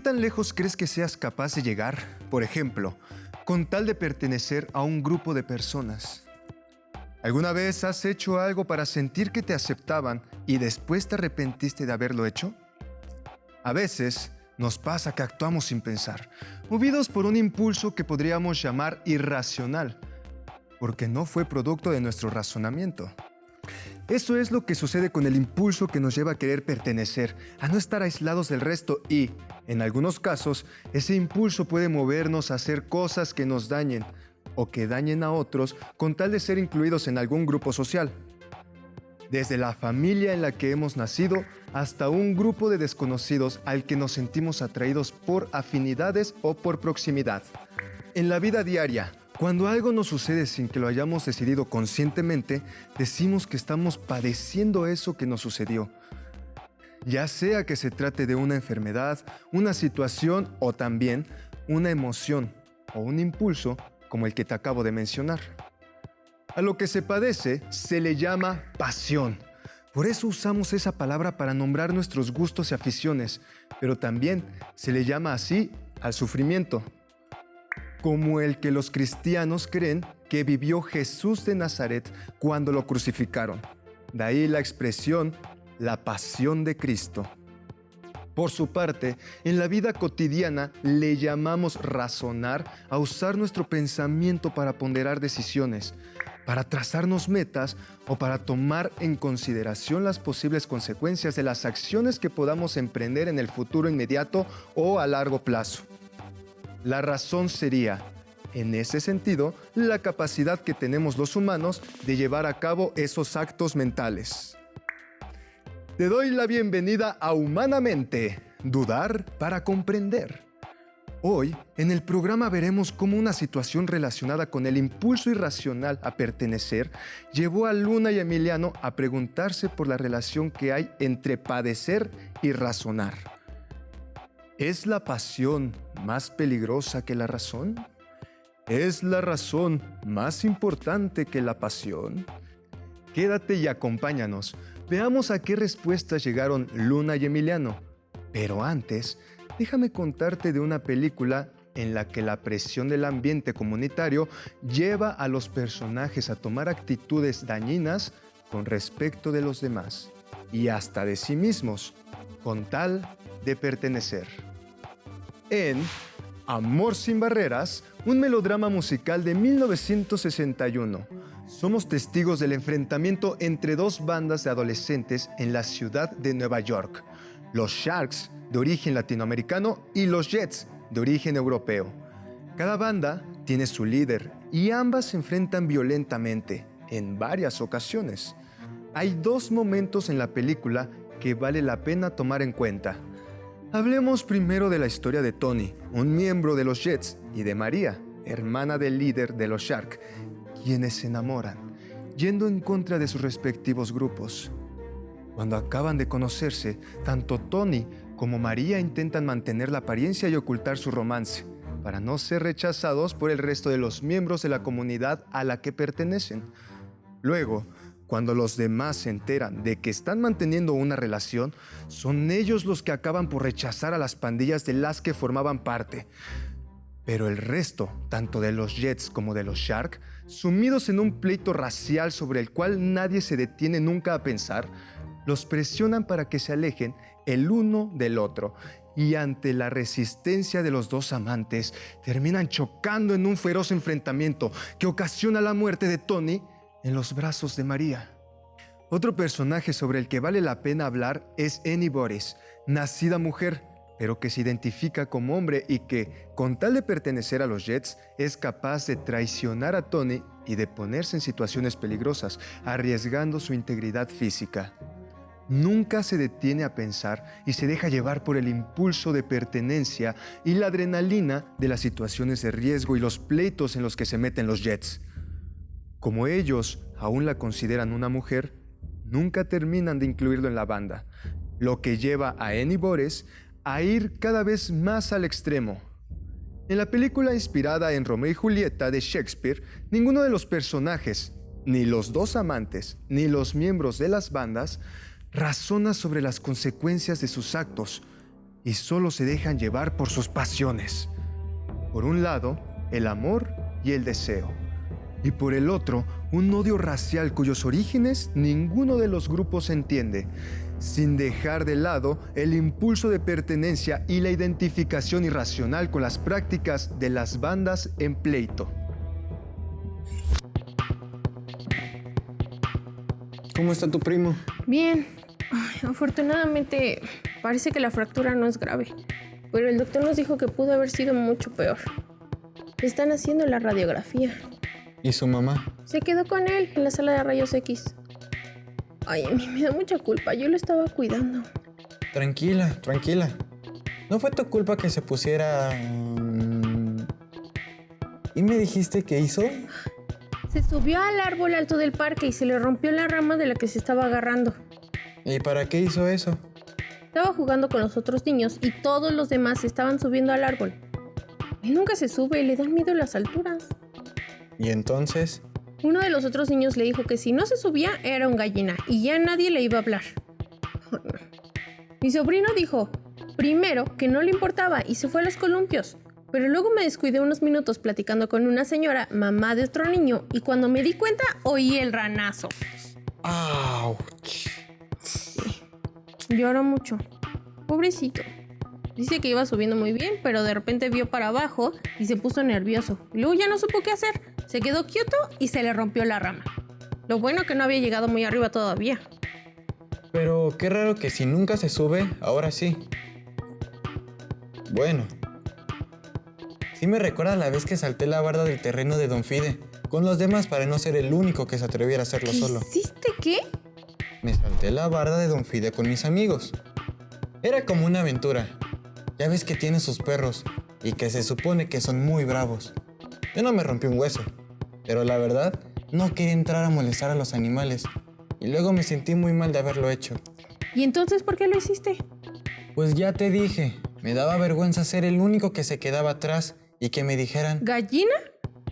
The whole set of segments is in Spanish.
tan lejos crees que seas capaz de llegar, por ejemplo, con tal de pertenecer a un grupo de personas? ¿Alguna vez has hecho algo para sentir que te aceptaban y después te arrepentiste de haberlo hecho? A veces nos pasa que actuamos sin pensar, movidos por un impulso que podríamos llamar irracional, porque no fue producto de nuestro razonamiento. Eso es lo que sucede con el impulso que nos lleva a querer pertenecer, a no estar aislados del resto y, en algunos casos, ese impulso puede movernos a hacer cosas que nos dañen o que dañen a otros con tal de ser incluidos en algún grupo social. Desde la familia en la que hemos nacido hasta un grupo de desconocidos al que nos sentimos atraídos por afinidades o por proximidad. En la vida diaria, cuando algo nos sucede sin que lo hayamos decidido conscientemente, decimos que estamos padeciendo eso que nos sucedió. Ya sea que se trate de una enfermedad, una situación o también una emoción o un impulso como el que te acabo de mencionar. A lo que se padece se le llama pasión. Por eso usamos esa palabra para nombrar nuestros gustos y aficiones, pero también se le llama así al sufrimiento, como el que los cristianos creen que vivió Jesús de Nazaret cuando lo crucificaron. De ahí la expresión, la pasión de Cristo. Por su parte, en la vida cotidiana le llamamos razonar a usar nuestro pensamiento para ponderar decisiones, para trazarnos metas o para tomar en consideración las posibles consecuencias de las acciones que podamos emprender en el futuro inmediato o a largo plazo. La razón sería, en ese sentido, la capacidad que tenemos los humanos de llevar a cabo esos actos mentales. Te doy la bienvenida a Humanamente, dudar para comprender. Hoy, en el programa veremos cómo una situación relacionada con el impulso irracional a pertenecer llevó a Luna y Emiliano a preguntarse por la relación que hay entre padecer y razonar. ¿Es la pasión más peligrosa que la razón? ¿Es la razón más importante que la pasión? Quédate y acompáñanos. Veamos a qué respuestas llegaron Luna y Emiliano. Pero antes, déjame contarte de una película en la que la presión del ambiente comunitario lleva a los personajes a tomar actitudes dañinas con respecto de los demás y hasta de sí mismos, con tal de pertenecer. En Amor sin barreras, un melodrama musical de 1961. Somos testigos del enfrentamiento entre dos bandas de adolescentes en la ciudad de Nueva York. Los Sharks, de origen latinoamericano, y los Jets, de origen europeo. Cada banda tiene su líder y ambas se enfrentan violentamente, en varias ocasiones. Hay dos momentos en la película que vale la pena tomar en cuenta. Hablemos primero de la historia de Tony, un miembro de los Jets, y de María, hermana del líder de los Sharks, quienes se enamoran, yendo en contra de sus respectivos grupos. Cuando acaban de conocerse, tanto Tony como María intentan mantener la apariencia y ocultar su romance, para no ser rechazados por el resto de los miembros de la comunidad a la que pertenecen. Luego, cuando los demás se enteran de que están manteniendo una relación, son ellos los que acaban por rechazar a las pandillas de las que formaban parte. Pero el resto, tanto de los Jets como de los Sharks, sumidos en un pleito racial sobre el cual nadie se detiene nunca a pensar, los presionan para que se alejen el uno del otro y ante la resistencia de los dos amantes terminan chocando en un feroz enfrentamiento que ocasiona la muerte de Tony en los brazos de María. Otro personaje sobre el que vale la pena hablar es Annie Boris, nacida mujer, pero que se identifica como hombre y que, con tal de pertenecer a los Jets, es capaz de traicionar a Tony y de ponerse en situaciones peligrosas, arriesgando su integridad física. Nunca se detiene a pensar y se deja llevar por el impulso de pertenencia y la adrenalina de las situaciones de riesgo y los pleitos en los que se meten los Jets. Como ellos aún la consideran una mujer, nunca terminan de incluirlo en la banda, lo que lleva a Annie Boris a ir cada vez más al extremo. En la película inspirada en Romeo y Julieta de Shakespeare, ninguno de los personajes, ni los dos amantes, ni los miembros de las bandas, razona sobre las consecuencias de sus actos. y solo se dejan llevar por sus pasiones. Por un lado, el amor y el deseo. Y por el otro, un odio racial cuyos orígenes ninguno de los grupos entiende, sin dejar de lado el impulso de pertenencia y la identificación irracional con las prácticas de las bandas en pleito. ¿Cómo está tu primo? Bien. Ay, afortunadamente, parece que la fractura no es grave, pero el doctor nos dijo que pudo haber sido mucho peor. Le están haciendo la radiografía. ¿Y su mamá? Se quedó con él en la sala de rayos X. Ay, a mí me da mucha culpa, yo lo estaba cuidando. Tranquila, tranquila. No fue tu culpa que se pusiera... ¿Y me dijiste qué hizo? Se subió al árbol alto del parque y se le rompió la rama de la que se estaba agarrando. ¿Y para qué hizo eso? Estaba jugando con los otros niños y todos los demás se estaban subiendo al árbol. Él nunca se sube, le dan miedo las alturas. ¿Y entonces? Uno de los otros niños le dijo que si no se subía era un gallina y ya nadie le iba a hablar. Mi sobrino dijo, primero, que no le importaba y se fue a los columpios. Pero luego me descuidé unos minutos platicando con una señora, mamá de otro niño, y cuando me di cuenta, oí el ranazo. ¡Auch! Sí. Lloró mucho. Pobrecito. Dice que iba subiendo muy bien, pero de repente vio para abajo y se puso nervioso. Y luego ya no supo qué hacer. Se quedó quieto y se le rompió la rama. Lo bueno que no había llegado muy arriba todavía. Pero qué raro que si nunca se sube, ahora sí. Bueno. Sí me recuerda la vez que salté la barda del terreno de Don Fide con los demás para no ser el único que se atreviera a hacerlo solo. ¿Hiciste qué? Me salté la barda de Don Fide con mis amigos. Era como una aventura. Ya ves que tiene sus perros y que se supone que son muy bravos. Yo no me rompí un hueso, pero la verdad no quería entrar a molestar a los animales y luego me sentí muy mal de haberlo hecho. ¿Y entonces por qué lo hiciste? Pues ya te dije, me daba vergüenza ser el único que se quedaba atrás y que me dijeran... ¿Gallina?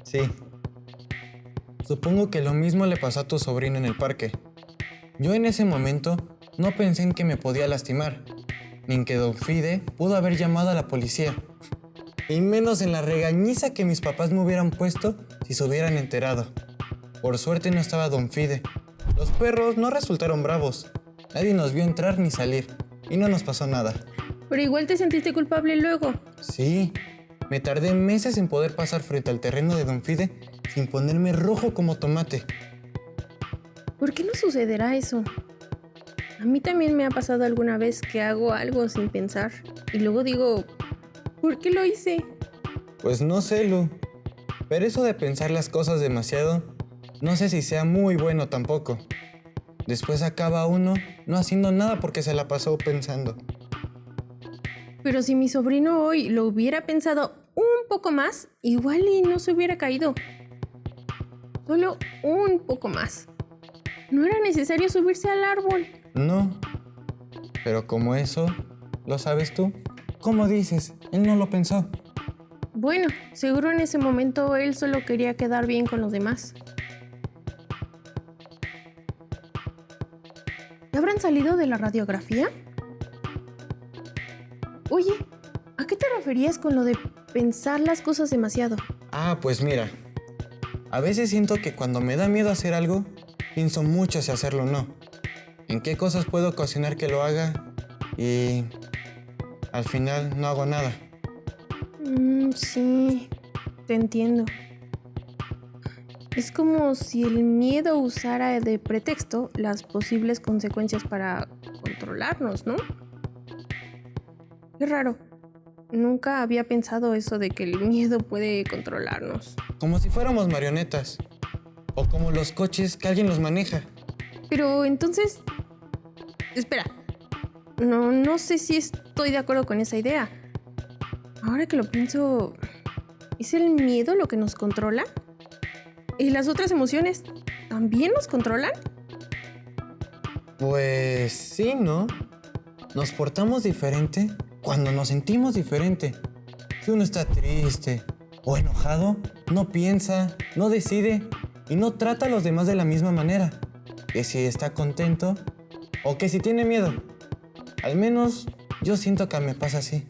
Sí. Supongo que lo mismo le pasó a tu sobrino en el parque. Yo en ese momento no pensé en que me podía lastimar, ni en que Don Fide pudo haber llamado a la policía, y menos en la regañiza que mis papás me hubieran puesto si se hubieran enterado. Por suerte no estaba Don Fide. Los perros no resultaron bravos. Nadie nos vio entrar ni salir, y no nos pasó nada. Pero igual te sentiste culpable luego. Sí, me tardé meses en poder pasar frente al terreno de Don Fide sin ponerme rojo como tomate. ¿Por qué no sucederá eso? A mí también me ha pasado alguna vez que hago algo sin pensar y luego digo, ¿por qué lo hice? Pues no sé, Lu. Pero eso de pensar las cosas demasiado, no sé si sea muy bueno tampoco. Después acaba uno no haciendo nada porque se la pasó pensando. Pero si mi sobrino hoy lo hubiera pensado un poco más, igual y no se hubiera caído. Solo un poco más. No era necesario subirse al árbol. No. Pero como eso, ¿lo sabes tú? ¿Cómo dices? Él no lo pensó. Bueno, seguro en ese momento él solo quería quedar bien con los demás. ¿Ya habrán salido de la radiografía? Oye, ¿a qué te referías con lo de pensar las cosas demasiado? Ah, pues mira. A veces siento que cuando me da miedo hacer algo, pienso mucho si hacerlo o no. En qué cosas puedo ocasionar que lo haga y al final no hago nada. Sí, te entiendo. Es como si el miedo usara de pretexto las posibles consecuencias para controlarnos, ¿no? Qué raro. Nunca había pensado eso de que el miedo puede controlarnos. Como si fuéramos marionetas. O como los coches que alguien los maneja. Pero entonces... Espera. No sé si estoy de acuerdo con esa idea. Ahora que lo pienso... ¿Es el miedo lo que nos controla? ¿Y las otras emociones también nos controlan? Pues sí, ¿no? Nos portamos diferente cuando nos sentimos diferente. Si uno está triste o enojado, no piensa, no decide y no trata a los demás de la misma manera que si está contento o que si tiene miedo. Al menos Yo siento que me pasa así.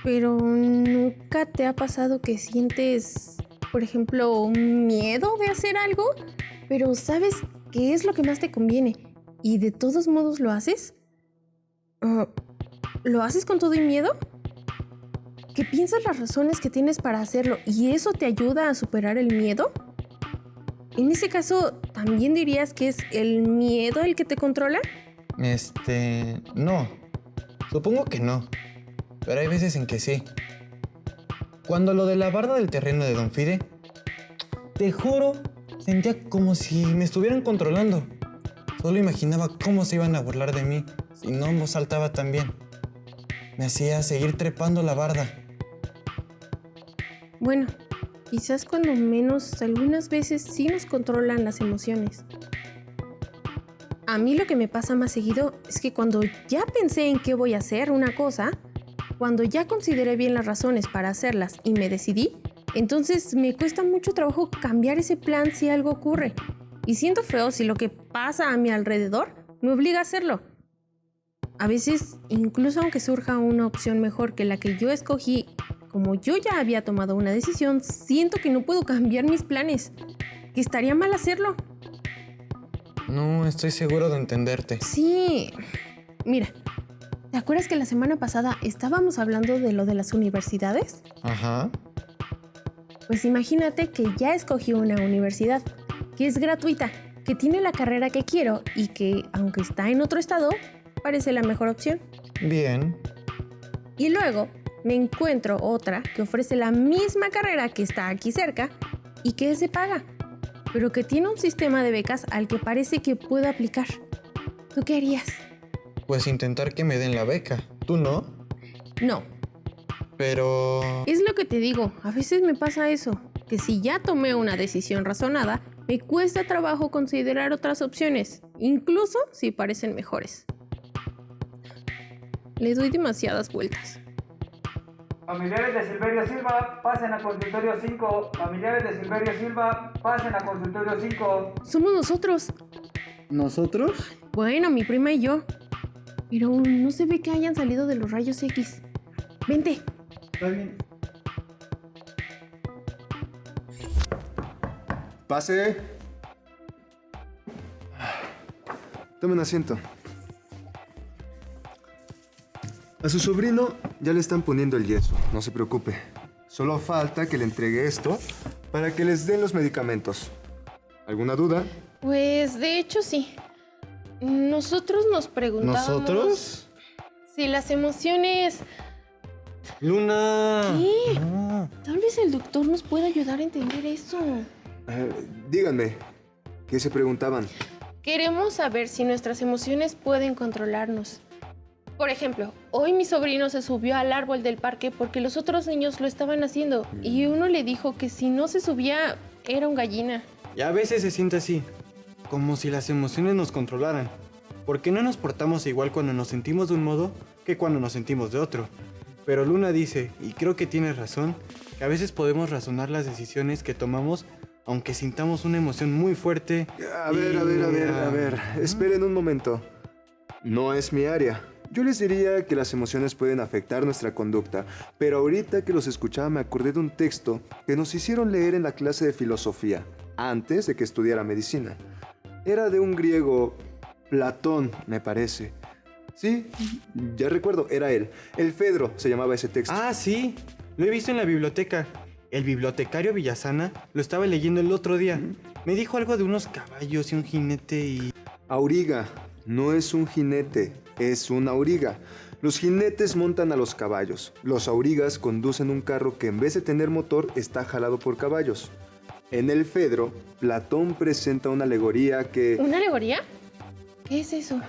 Pero ¿nunca te ha pasado que sientes, por ejemplo, un miedo de hacer algo, pero sabes qué es lo que más te conviene y de todos modos lo haces? ¿Lo haces con todo y miedo? ¿Que piensas las razones que tienes para hacerlo y eso te ayuda a superar el miedo? En ese caso, ¿también dirías que es el miedo el que te controla? No. Supongo que no. Pero hay veces en que sí. Cuando lo de la barda del terreno de Don Fide, te juro, sentía como si me estuvieran controlando. Solo imaginaba cómo se iban a burlar de mí si no saltaba tan bien. Me hacía seguir trepando la barda. Bueno, quizás cuando menos algunas veces sí nos controlan las emociones. A mí lo que me pasa más seguido es que cuando ya pensé en qué voy a hacer una cosa, cuando ya consideré bien las razones para hacerlas y me decidí, entonces me cuesta mucho trabajo cambiar ese plan si algo ocurre. Y siento feo si lo que pasa a mi alrededor me obliga a hacerlo. A veces, incluso aunque surja una opción mejor que la que yo escogí, como yo ya había tomado una decisión, siento que no puedo cambiar mis planes, que estaría mal hacerlo. No, estoy seguro de entenderte. Sí, mira, ¿te acuerdas que la semana pasada estábamos hablando de lo de las universidades? Ajá. Pues imagínate que ya escogí una universidad, que es gratuita, que tiene la carrera que quiero y que, aunque está en otro estado, parece la mejor opción. Bien. Y luego me encuentro otra que ofrece la misma carrera que está aquí cerca y que es de paga, pero que tiene un sistema de becas al que parece que puedo aplicar. ¿Tú qué harías? Pues intentar que me den la beca. ¿Tú no? No, Pero... es lo que te digo, a veces me pasa eso, que si ya tomé una decisión razonada, me cuesta trabajo considerar otras opciones, incluso si parecen mejores. Le doy demasiadas vueltas. Familiares de Silverio Silva, pasen a consultorio 5. Familiares de Silverio Silva, pasen a consultorio 5. Somos nosotros. ¿Nosotros? Bueno, mi prima y yo. Pero no se ve que hayan salido de los rayos X. Vente. Está bien. Pase. Tome un asiento. A su sobrino ya le están poniendo el yeso, no se preocupe. Solo falta que le entregue esto para que les den los medicamentos. ¿Alguna duda? Pues de hecho sí. Nosotros nos preguntábamos... ¿Nosotros? Si las emociones... ¡Luna! ¿Qué? No. Tal vez el doctor nos pueda ayudar a entender eso. Díganme, ¿qué se preguntaban? Queremos saber si nuestras emociones pueden controlarnos. Por ejemplo, hoy mi sobrino se subió al árbol del parque porque los otros niños lo estaban haciendo y uno le dijo que si no se subía era un gallina. Y a veces se siente así, como si las emociones nos controlaran. ¿Por qué no nos portamos igual cuando nos sentimos de un modo que cuando nos sentimos de otro? Pero Luna dice, y creo que tiene razón, que a veces podemos razonar las decisiones que tomamos aunque sintamos una emoción muy fuerte. A ver. Esperen un momento. No es mi área. Yo les diría que las emociones pueden afectar nuestra conducta, pero ahorita que los escuchaba me acordé de un texto que nos hicieron leer en la clase de filosofía, antes de que estudiara medicina. Era de un griego, Platón, me parece. Sí, ya recuerdo, era él. El Fedro se llamaba ese texto. Ah, sí, lo he visto en la biblioteca. El bibliotecario Villasana lo estaba leyendo el otro día. Me dijo algo de unos caballos y un jinete y... Auriga, no es un jinete, es una auriga. Los jinetes montan a los caballos. Los aurigas conducen un carro que en vez de tener motor está jalado por caballos. En el Fedro, Platón presenta una alegoría que... ¿Una alegoría? ¿Qué es eso?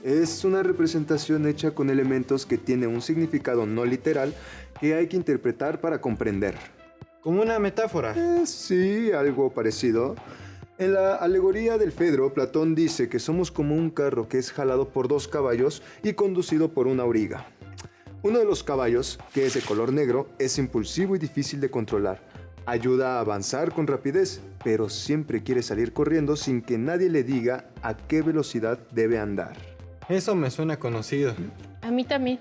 Es una representación hecha con elementos que tienen un significado no literal que hay que interpretar para comprender. como una metáfora. Sí, algo parecido. En la alegoría del Fedro, Platón dice que somos como un carro que es jalado por 2 caballos y conducido por una auriga. Uno de los caballos, que es de color negro, es impulsivo y difícil de controlar. Ayuda a avanzar con rapidez, pero siempre quiere salir corriendo sin que nadie le diga a qué velocidad debe andar. Eso me suena conocido. A mí también.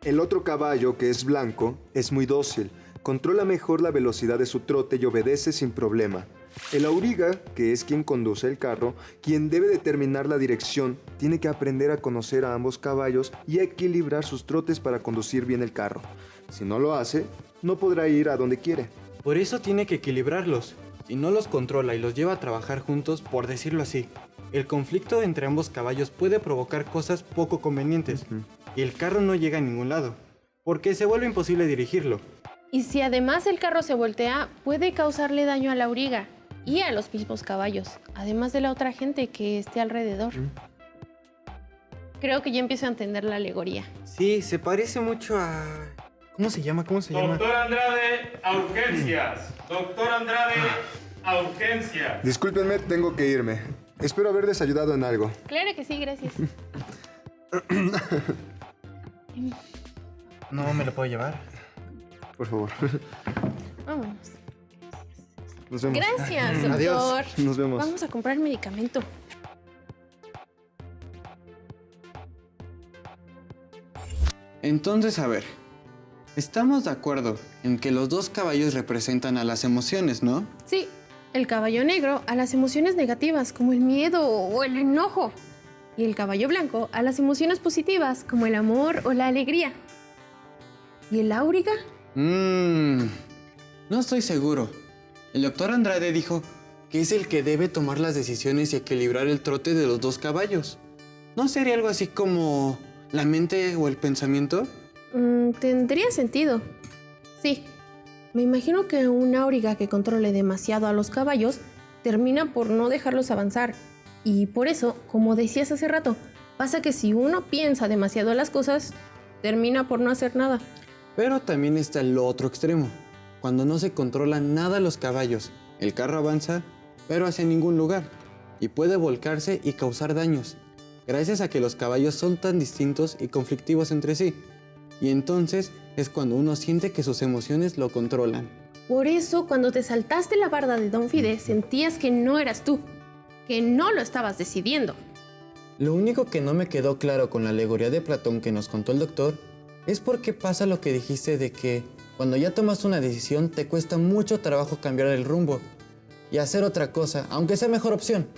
El otro caballo, que es blanco, es muy dócil, controla mejor la velocidad de su trote y obedece sin problema. El auriga, que es quien conduce el carro, quien debe determinar la dirección, tiene que aprender a conocer a ambos caballos y a equilibrar sus trotes para conducir bien el carro. Si no lo hace, no podrá ir a donde quiere. Por eso tiene que equilibrarlos. Si no los controla y los lleva a trabajar juntos, por decirlo así, el conflicto entre ambos caballos puede provocar cosas poco convenientes y el carro no llega a ningún lado, porque se vuelve imposible dirigirlo. Y si además el carro se voltea, puede causarle daño a la auriga y a los mismos caballos, además de la otra gente que esté alrededor. Creo que ya empiezo a entender la alegoría. Sí, se parece mucho a... ¿Cómo se llama? Doctor Andrade, a urgencias. Doctor Andrade, a urgencias. Discúlpenme, tengo que irme. Espero haberles ayudado en algo. Claro que sí, gracias. No me lo puedo llevar. Por favor. Vámonos. Nos vemos. Gracias, doctor. Adiós. Nos vemos. Vamos a comprar medicamento. Entonces, a ver, estamos de acuerdo en que los dos caballos representan a las emociones, ¿no? Sí, el caballo negro a las emociones negativas como el miedo o el enojo. Y el caballo blanco a las emociones positivas como el amor o la alegría. ¿Y el auriga? No estoy seguro. El doctor Andrade dijo que es el que debe tomar las decisiones y equilibrar el trote de los dos caballos. ¿No sería algo así como la mente o el pensamiento? Tendría sentido. Sí, me imagino que un auriga que controle demasiado a los caballos termina por no dejarlos avanzar. Y por eso, como decías hace rato, pasa que si uno piensa demasiado las cosas, termina por no hacer nada. Pero también está el otro extremo. Cuando no se controla nada a los caballos, el carro avanza, pero hacia ningún lugar, y puede volcarse y causar daños, gracias a que los caballos son tan distintos y conflictivos entre sí. Y entonces es cuando uno siente que sus emociones lo controlan. Por eso, cuando te saltaste la barda de Don Fide, sentías que no eras tú, que no lo estabas decidiendo. Lo único que no me quedó claro con la alegoría de Platón que nos contó el doctor es por qué pasa lo que dijiste de que cuando ya tomas una decisión te cuesta mucho trabajo cambiar el rumbo y hacer otra cosa, aunque sea mejor opción.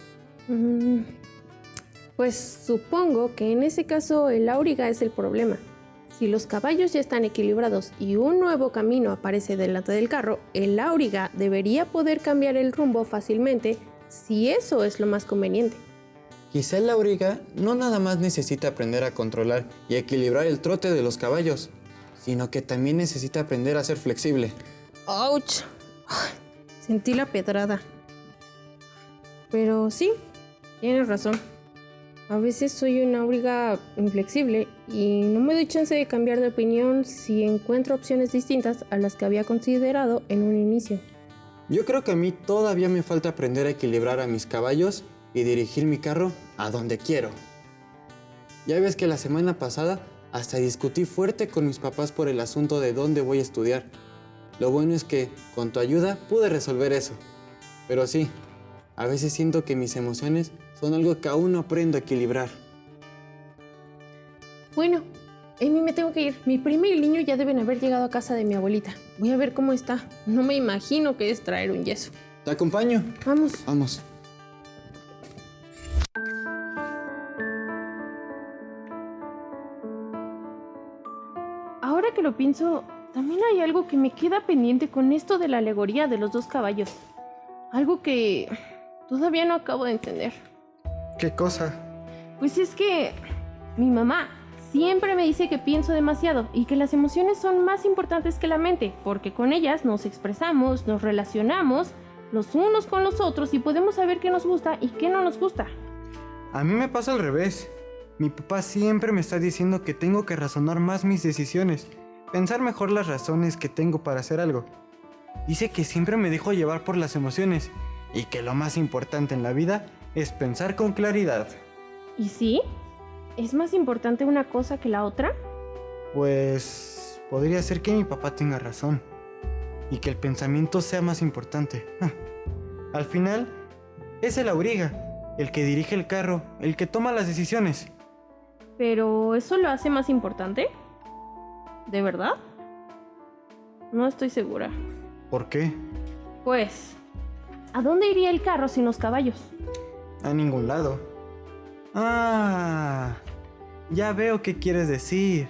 Pues supongo que en ese caso el auriga es el problema. Si los caballos ya están equilibrados y un nuevo camino aparece delante del carro, el auriga debería poder cambiar el rumbo fácilmente si eso es lo más conveniente. Quizá el auriga no nada más necesita aprender a controlar y equilibrar el trote de los caballos, sino que también necesita aprender a ser flexible. ¡Auch! Sentí la pedrada. Pero sí, tienes razón. A veces soy una auriga inflexible y no me doy chance de cambiar de opinión si encuentro opciones distintas a las que había considerado en un inicio. Yo creo que a mí todavía me falta aprender a equilibrar a mis caballos y dirigir mi carro a donde quiero. Ya ves que la semana pasada hasta discutí fuerte con mis papás por el asunto de dónde voy a estudiar. Lo bueno es que, con tu ayuda, pude resolver eso. Pero sí, a veces siento que mis emociones son algo que aún no aprendo a equilibrar. Bueno, Amy, me tengo que ir. Mi prima y el niño ya deben haber llegado a casa de mi abuelita. Voy a ver cómo está. No me imagino que es traer un yeso. ¿Te acompaño? Vamos. Vamos. Ahora que lo pienso, también hay algo que me queda pendiente con esto de la alegoría de los dos caballos. Algo que todavía no acabo de entender. ¿Qué cosa? Pues es que mi mamá siempre me dice que pienso demasiado y que las emociones son más importantes que la mente, porque con ellas nos expresamos, nos relacionamos los unos con los otros y podemos saber qué nos gusta y qué no nos gusta. A mí me pasa al revés. Mi papá siempre me está diciendo que tengo que razonar más mis decisiones, pensar mejor las razones que tengo para hacer algo. Dice que siempre me dejo llevar por las emociones y que lo más importante en la vida es pensar con claridad. ¿Y sí? ¿Es más importante una cosa que la otra? Pues podría ser que mi papá tenga razón y que el pensamiento sea más importante. Al final, es el auriga, el que dirige el carro, el que toma las decisiones. ¿Pero eso lo hace más importante? ¿De verdad? No estoy segura. ¿Por qué? Pues, ¿a dónde iría el carro sin los caballos? A ningún lado. Ah, ya veo qué quieres decir.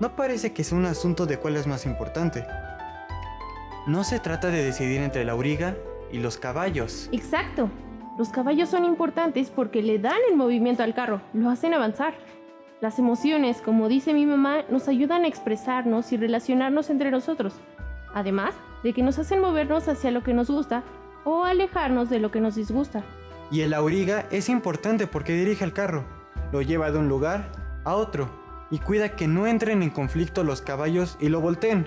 No parece que sea un asunto de cuál es más importante. No se trata de decidir entre la auriga y los caballos. Exacto. Los caballos son importantes porque le dan el movimiento al carro, lo hacen avanzar. Las emociones, como dice mi mamá, nos ayudan a expresarnos y relacionarnos entre nosotros. Además de que nos hacen movernos hacia lo que nos gusta o alejarnos de lo que nos disgusta. Y el auriga es importante porque dirige el carro, lo lleva de un lugar a otro y cuida que no entren en conflicto los caballos y lo volteen.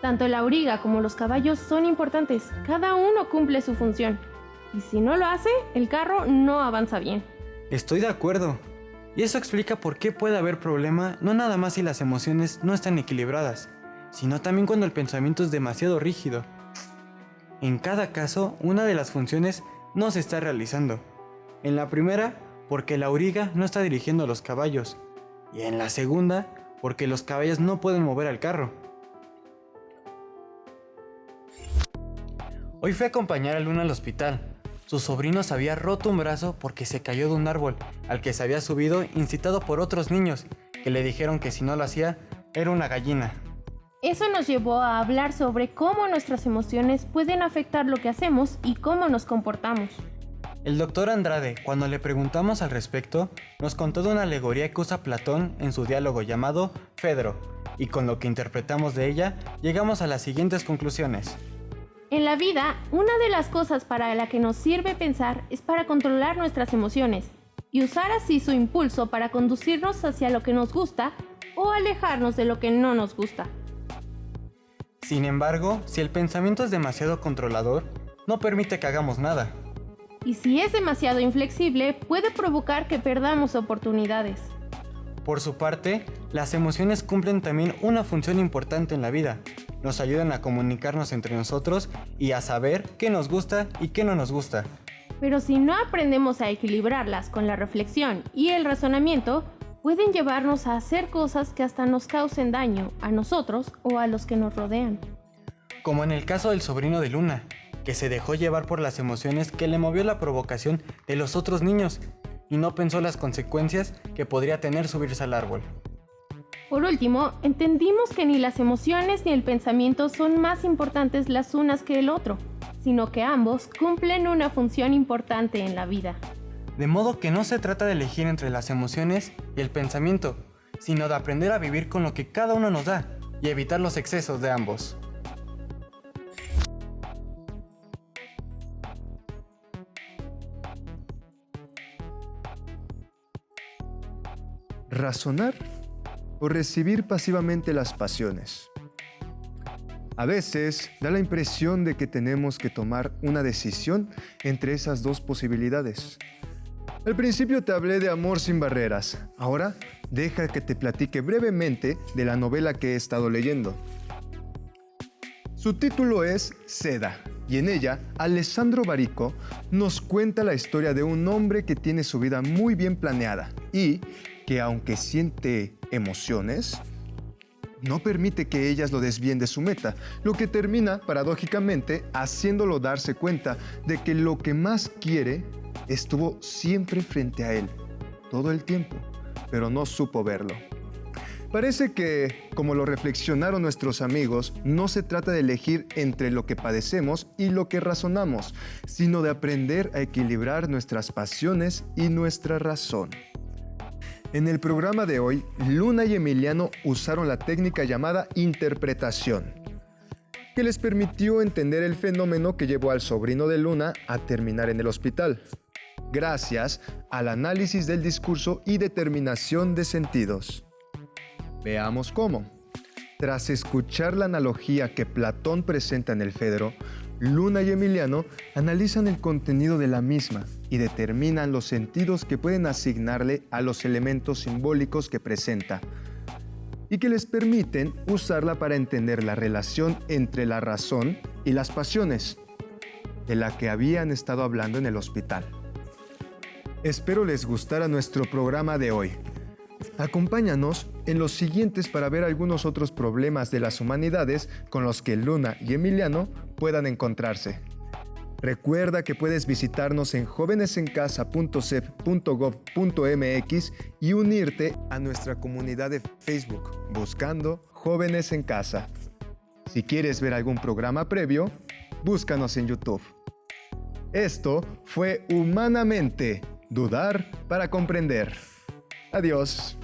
Tanto el auriga como los caballos son importantes, cada uno cumple su función. Y si no lo hace, el carro no avanza bien. Estoy de acuerdo. Y eso explica por qué puede haber problema no nada más si las emociones no están equilibradas, sino también cuando el pensamiento es demasiado rígido. En cada caso, una de las funciones no se está realizando. En la primera, porque el auriga no está dirigiendo a los caballos. Y en la segunda, porque los caballos no pueden mover al carro. Hoy fui a acompañar a Luna al hospital. Su sobrino se había roto un brazo porque se cayó de un árbol al que se había subido incitado por otros niños que le dijeron que si no lo hacía, era una gallina. Eso nos llevó a hablar sobre cómo nuestras emociones pueden afectar lo que hacemos y cómo nos comportamos. El doctor Andrade, cuando le preguntamos al respecto, nos contó de una alegoría que usa Platón en su diálogo llamado Fedro, y con lo que interpretamos de ella, llegamos a las siguientes conclusiones. En la vida, una de las cosas para la que nos sirve pensar es para controlar nuestras emociones y usar así su impulso para conducirnos hacia lo que nos gusta o alejarnos de lo que no nos gusta. Sin embargo, si el pensamiento es demasiado controlador, no permite que hagamos nada. Y si es demasiado inflexible, puede provocar que perdamos oportunidades. Por su parte, las emociones cumplen también una función importante en la vida. Nos ayudan a comunicarnos entre nosotros y a saber qué nos gusta y qué no nos gusta. Pero si no aprendemos a equilibrarlas con la reflexión y el razonamiento, pueden llevarnos a hacer cosas que hasta nos causen daño a nosotros o a los que nos rodean. Como en el caso del sobrino de Luna, que se dejó llevar por las emociones que le movió la provocación de los otros niños y no pensó las consecuencias que podría tener subirse al árbol. Por último, entendimos que ni las emociones ni el pensamiento son más importantes las unas que el otro, sino que ambos cumplen una función importante en la vida. De modo que no se trata de elegir entre las emociones y el pensamiento, sino de aprender a vivir con lo que cada uno nos da y evitar los excesos de ambos. Razonar o recibir pasivamente las pasiones. A veces da la impresión de que tenemos que tomar una decisión entre esas dos posibilidades. Al principio te hablé de Amor sin barreras. Ahora deja que te platique brevemente de la novela que he estado leyendo. Su título es Seda, y en ella Alessandro Barico nos cuenta la historia de un hombre que tiene su vida muy bien planeada y que, aunque siente emociones, no permite que ellas lo desvíen de su meta, lo que termina, paradójicamente, haciéndolo darse cuenta de que lo que más quiere estuvo siempre frente a él, todo el tiempo, pero no supo verlo. Parece que, como lo reflexionaron nuestros amigos, no se trata de elegir entre lo que padecemos y lo que razonamos, sino de aprender a equilibrar nuestras pasiones y nuestra razón. En el programa de hoy, Luna y Emiliano usaron la técnica llamada interpretación, que les permitió entender el fenómeno que llevó al sobrino de Luna a terminar en el hospital, gracias al análisis del discurso y determinación de sentidos. Veamos cómo. Tras escuchar la analogía que Platón presenta en el Fedro, Luna y Emiliano analizan el contenido de la misma y determinan los sentidos que pueden asignarle a los elementos simbólicos que presenta y que les permiten usarla para entender la relación entre la razón y las pasiones, de la que habían estado hablando en el hospital. Espero les gustara nuestro programa de hoy. Acompáñanos en los siguientes para ver algunos otros problemas de las humanidades con los que Luna y Emiliano puedan encontrarse. Recuerda que puedes visitarnos en jovenesencasa.cep.gov.mx y unirte a nuestra comunidad de Facebook buscando Jóvenes en Casa. Si quieres ver algún programa previo, búscanos en YouTube. Esto fue Humanamente, dudar para comprender. Adiós.